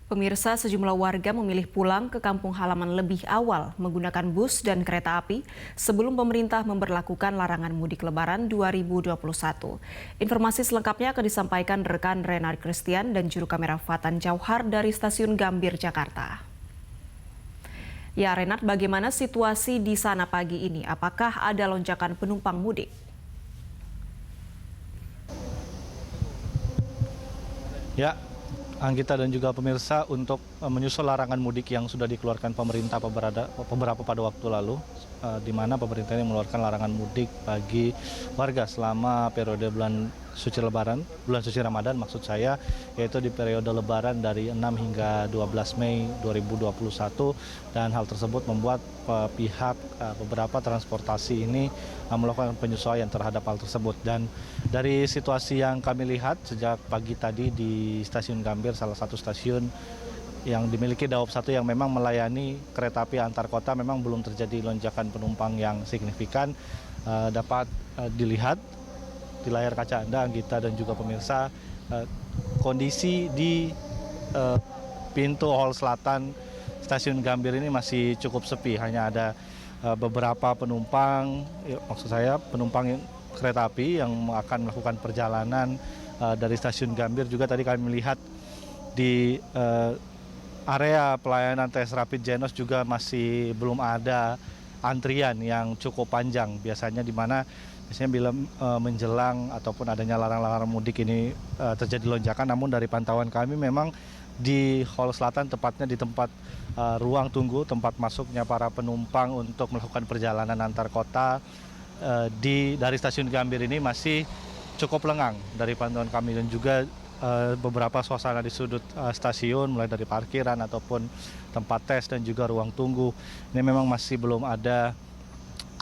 Pemirsa, sejumlah warga memilih pulang ke kampung halaman lebih awal menggunakan bus dan kereta api sebelum pemerintah memberlakukan larangan mudik Lebaran 2021. Informasi selengkapnya akan disampaikan rekan Renard Christian dan juru kamera Fatan Jauhar dari Stasiun Gambir, Jakarta. Ya, Renard, bagaimana situasi di sana pagi ini? Apakah ada lonjakan penumpang mudik? Ya, Anggita dan juga pemirsa, untuk menyusul larangan mudik yang sudah dikeluarkan pemerintah beberapa pada waktu lalu, di mana pemerintah ini mengeluarkan larangan mudik bagi warga selama periode bulan suci Ramadan maksud saya, yaitu di periode Lebaran dari 6 hingga 12 Mei 2021, dan hal tersebut membuat pihak beberapa transportasi ini melakukan penyesuaian terhadap hal tersebut. Dan dari situasi yang kami lihat sejak pagi tadi di Stasiun Gambir, salah satu stasiun yang dimiliki Daop 1 yang memang melayani kereta api antar kota, memang belum terjadi lonjakan penumpang yang signifikan. Dapat dilihat di layar kaca Anda, Anggita dan juga pemirsa, kondisi di pintu hall selatan Stasiun Gambir ini masih cukup sepi. Hanya ada beberapa penumpang, maksud saya penumpang kereta api yang akan melakukan perjalanan dari Stasiun Gambir. Juga tadi kami melihat di area pelayanan tes rapid Genos juga masih belum ada antrian yang cukup panjang. Biasanya bila menjelang ataupun adanya larangan mudik ini terjadi lonjakan. Namun dari pantauan kami memang di hall selatan, tepatnya di tempat ruang tunggu, tempat masuknya para penumpang untuk melakukan perjalanan antar kota dari Stasiun Gambir ini masih cukup lengang dari pantauan kami. Dan juga beberapa suasana di sudut stasiun, mulai dari parkiran ataupun tempat tes dan juga ruang tunggu, ini memang masih belum ada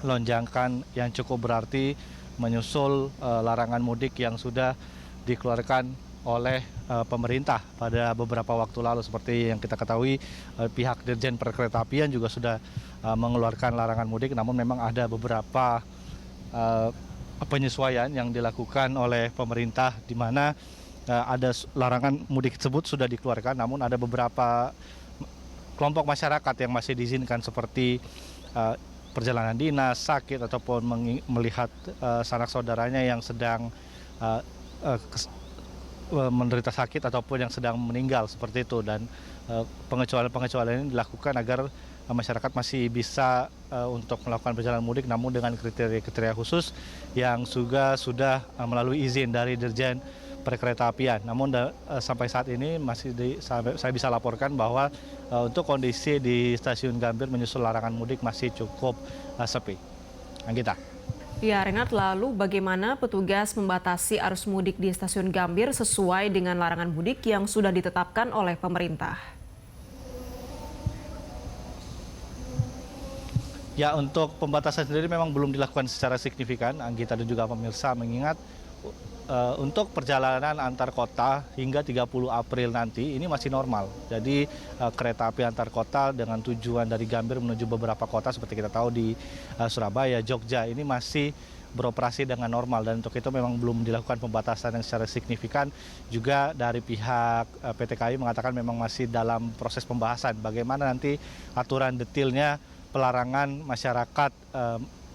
lonjakan yang cukup berarti menyusul larangan mudik yang sudah dikeluarkan oleh pemerintah pada beberapa waktu lalu. Seperti yang kita ketahui, pihak Dirjen Perkeretaapian juga sudah mengeluarkan larangan mudik, namun memang ada beberapa penyesuaian yang dilakukan oleh pemerintah, di mana ada larangan mudik tersebut sudah dikeluarkan, namun ada beberapa kelompok masyarakat yang masih diizinkan, seperti perjalanan dinas, sakit, ataupun melihat sanak saudaranya yang sedang menderita sakit ataupun yang sedang meninggal, seperti itu. Dan pengecualian ini dilakukan agar masyarakat masih bisa untuk melakukan perjalanan mudik, namun dengan kriteria khusus yang juga sudah melalui izin dari Dirjen Perkeretaapian. Namun sampai saat ini saya bisa laporkan bahwa untuk kondisi di Stasiun Gambir menyusul larangan mudik masih cukup sepi. Anggita. Ya, Renat, lalu bagaimana petugas membatasi arus mudik di Stasiun Gambir sesuai dengan larangan mudik yang sudah ditetapkan oleh pemerintah? Ya, untuk pembatasan sendiri memang belum dilakukan secara signifikan, Anggita dan juga pemirsa, mengingat untuk perjalanan antar kota hingga 30 April nanti ini masih normal. Jadi kereta api antar kota dengan tujuan dari Gambir menuju beberapa kota seperti kita tahu di Surabaya, Jogja, ini masih beroperasi dengan normal, dan untuk itu memang belum dilakukan pembatasan yang secara signifikan. Juga dari pihak PT KAI mengatakan memang masih dalam proses pembahasan bagaimana nanti aturan detailnya pelarangan masyarakat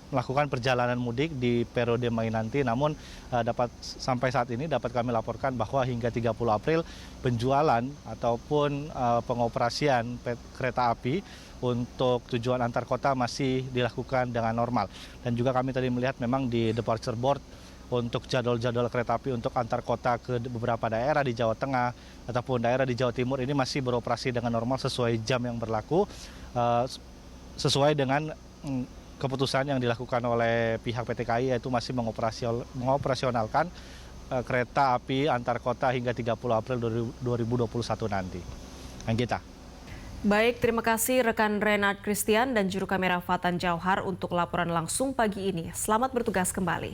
melakukan perjalanan mudik di periode Mei nanti. Namun sampai saat ini dapat kami laporkan bahwa hingga 30 April penjualan ataupun pengoperasian kereta api untuk tujuan antar kota masih dilakukan dengan normal. Dan juga kami tadi melihat memang di departure board untuk jadwal-jadwal kereta api untuk antar kota ke beberapa daerah di Jawa Tengah ataupun daerah di Jawa Timur ini masih beroperasi dengan normal sesuai jam yang berlaku, sesuai dengan keputusan yang dilakukan oleh pihak PT KAI, yaitu masih mengoperasionalkan kereta api antar kota hingga 30 April 2021 nanti. Anggita. Baik, terima kasih rekan Renard Christian dan juru kamera Fatan Jauhar untuk laporan langsung pagi ini. Selamat bertugas kembali.